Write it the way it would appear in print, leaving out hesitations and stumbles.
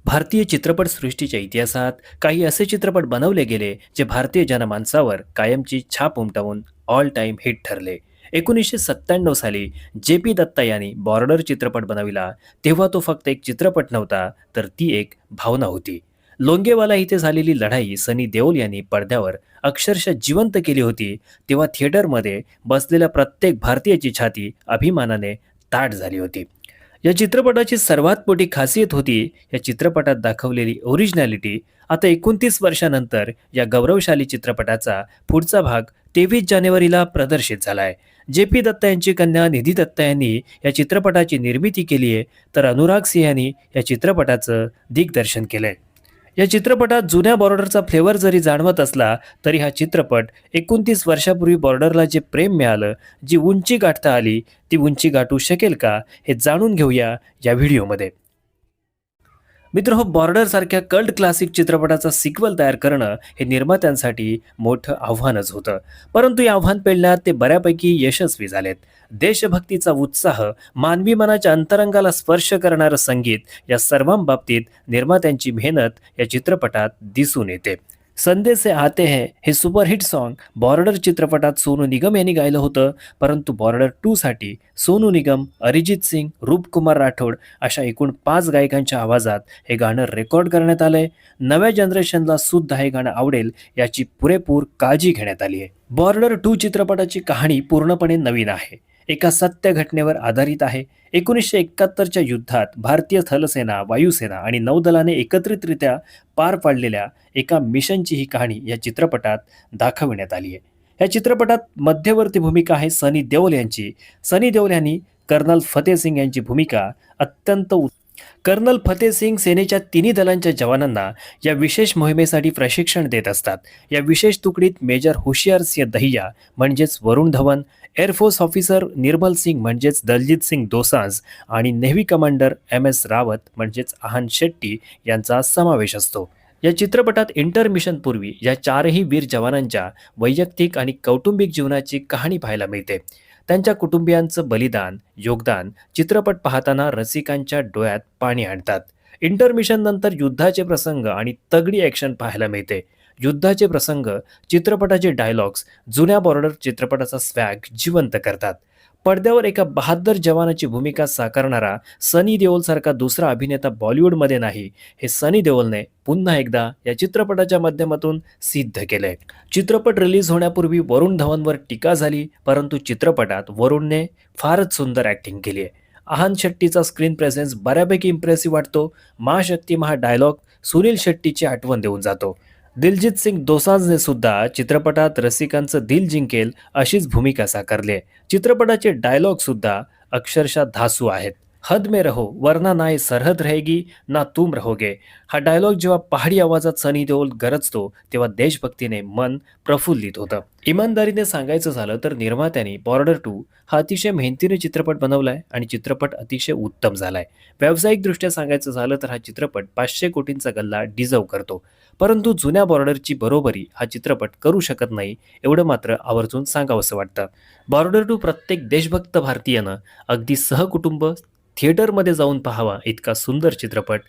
भारतीय चित्रपटसृष्टीच्या इतिहासात काही असे चित्रपट बनवले गेले जे भारतीय जनमानसावर कायमची छाप उमटवून ऑल टाइम हिट ठरले. 1997 साली जे पी दत्ता यांनी बॉर्डर चित्रपट बनविला. तेव्हा तो फक्त एक चित्रपट नव्हता, तर ती एक भावना होती. लोंगेवाला इथे झालेली लढाई सनी देओल यांनी पडद्यावर अक्षरशः जिवंत केली होती. तेव्हा थिएटरमध्ये बसलेल्या प्रत्येक भारतीयाची छाती अभिमानाने ताठ झाली होती. या चित्रपटाची सर्वात मोठी खासियत होती या चित्रपटात दाखवलेली ओरिजिनॅलिटी. आता 29 वर्षानंतर या गौरवशाली चित्रपटाचा पुढचा भाग 23 जानेवारीला प्रदर्शित झाला आहे. जे पी दत्ता यांची कन्या निधी दत्ता यांनी या चित्रपटाची निर्मिती केली आहे, तर अनुराग सिंह यांनी या चित्रपटाचं दिग्दर्शन केलं आहे. या चित्रपटात जुन्या बॉर्डरचा फ्लेवर जरी जाणवत असला, तरी हा चित्रपट 29 वर्षापूर्वी बॉर्डरला जे प्रेम मिळालं, जी उंची गाठता आली, ती उंची गाठू शकेल का, हे जाणून घेऊया या व्हिडिओमध्ये. मित्र बॉर्डर सारख्या कल्ट क्लासिक चित्रपटाचा सिक्वल तयार करणं हे निर्मात्यांसाठी मोठं आव्हानच होतं. परंतु या आव्हान पेलण्यात ते बऱ्यापैकी यशस्वी झालेत. देशभक्तीचा उत्साह, मानवी मनाच्या अंतरंगाला स्पर्श करणारं संगीत, या सर्वांबाबतीत निर्मात्यांची मेहनत या चित्रपटात दिसून येते. संदेश से आते हैं हे सुपरहिट सॉन्ग बॉर्डर चित्रपटात सोनू निगम यांनी गायलं होतं. परंतु बॉर्डर 2 साठी सोनू निगम, अरिजित सिंग, रूपकुमार राठोड अशा एकूण 5 गायकांच्या आवाजात हे गाणं रेकॉर्ड करण्यात आलंय. नव्या जनरेशनला सुद्धा हे गाणं आवडेल याची पुरेपूर काळजी घेण्यात आली आहे. बॉर्डर 2 चित्रपटाची कहाणी पूर्णपणे नवीन आहे, एका सत्य घटनेवर आधारित आहे. 1971च्या युद्धात भारतीय थलसेना, वायुसेना आणि नौदलाने एकत्रितरित्या पार पाडलेल्या एका मिशनची ही कहाणी या चित्रपटात दाखविण्यात आली आहे. या चित्रपटात मध्यवर्ती भूमिका आहे सनी देओल यांची. सनी देओल यांनी कर्नल फतेह सिंग यांची भूमिका अत्यंत कर्नल फतेह सिंग सेनेच्या तिन्ही दलांच्या जवानांना या विशेष मोहिमेसाठी प्रशिक्षण देत असतात. या विशेष तुकडीत मेजर हुशियार सिंह दहिया म्हणजेच वरुण धवन, एअरफोर्स ऑफिसर निर्मल सिंग म्हणजेच दलजीत सिंग दोसांझ आणि नेव्ही कमांडर MS रावत म्हणजेच आहान शेट्टी यांचा समावेश असतो. या चित्रपटात इंटरमिशनपूर्वी या चारही वीर जवानांच्या वैयक्तिक आणि कौटुंबिक जीवनाची कहाणी पाहायला मिळते. त्यांच्या कुटुंबियांचं बलिदान, योगदान चित्रपट पाहताना रसिकांच्या डोळ्यात पाणी आणतात. इंटरमिशन नंतर युद्धाचे प्रसंग आणि तगडी ॲक्शन पाहायला मिळते. युद्धाचे प्रसंग, चित्रपटाचे डायलॉग्स जुन्या बॉर्डर चित्रपटाचा स्वॅग जिवंत करतात. पडद्यावर एका बहादर जवानाची भूमिका साकारणारा सनी देओलसारखा दुसरा अभिनेता बॉलिवूडमध्ये नाही, हे सनी देओलने पुन्हा एकदा या चित्रपटाच्या माध्यमातून सिद्ध केलंय. चित्रपट रिलीज होण्यापूर्वी वरुण धवनवर टीका झाली, परंतु चित्रपटात वरुणने फारच सुंदर ॲक्टिंग केली आहे. आहान शेट्टीचा स्क्रीन प्रेझेन्स बऱ्यापैकी इम्प्रेसिव्ह वाटतो. महाशक्ती महा डायलॉग सुनील शेट्टीची आठवण देऊन जातो. दिलजीत सिंग दोसांझने सुद्धा चित्रपटात रसिकांचं दिल जिंकेल अशीच भूमिका साकारली आहे. चित्रपटाचे डायलॉग सुद्धा अक्षरशः धासू आहेत. हद में रहो वरना ना ये सरहद रहेगी ना तुम रहोगे. हा डायलॉग जेव्हा पहाडी आवाजात सनी देओल गरजतो, तेव्हा देशभक्तीने मन प्रफुल्लित होतं. इमानदारीने सांगायचं झालं तर निर्मात्यांनी बॉर्डर 2 हा अतिशय मेहनतीने चित्रपट बनवलाय आणि चित्रपट अतिशय उत्तम झालाय. व्यावसायिकदृष्ट्या सांगायचं झालं तर हा चित्रपट 500 कोटींचा गल्ला डिझर्व करतो. परंतु जुन्या बॉर्डरची बरोबरी हा चित्रपट करू शकत नाही, एवढं मात्र आवर्जून सांगावंसं वाटतं. बॉर्डर 2 प्रत्येक देशभक्त भारतीयानं अगदी सहकुटुंब थिएटरमध्ये जाऊन पाहावा इतका सुंदर चित्रपट